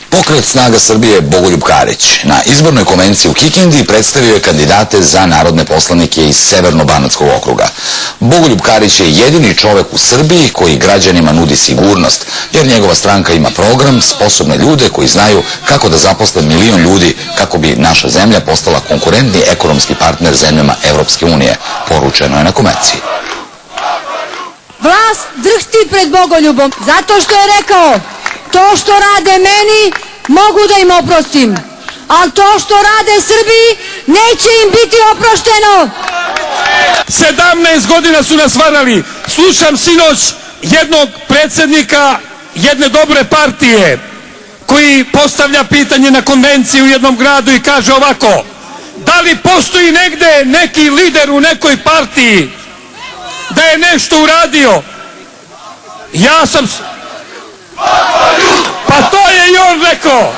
Pokret Snaga Srbije Bogoljub Karić na izbornoj konvenciji u Kikindi predstavio je kandidate za narodne poslanike iz Severno-Banatskog okruga. Bogoljub Karić je jedini čovek u Srbiji koji građanima nudi sigurnost, jer njegova stranka ima program, sposobne ljude koji znaju kako da zaposle 1 milion ljudi kako bi naša zemlja postala konkurentni ekonomski partner zemljama Evropske unije, poručeno je na konvenciji. Vlast drhti pred Bogoljubom zato što je rekao: to što rade meni mogu da im oprostim, ali to što rade Srbiji neće im biti oprošteno. 17 godina su nas varali. Slušam sinoć jednog predsjednika jedne dobre partije koji postavlja pitanje na konvenciji u jednom gradu i kaže ovako: da li postoji negde neki lider u nekoj partiji da je nešto uradio? Ja sam... Pa to je i on rekao.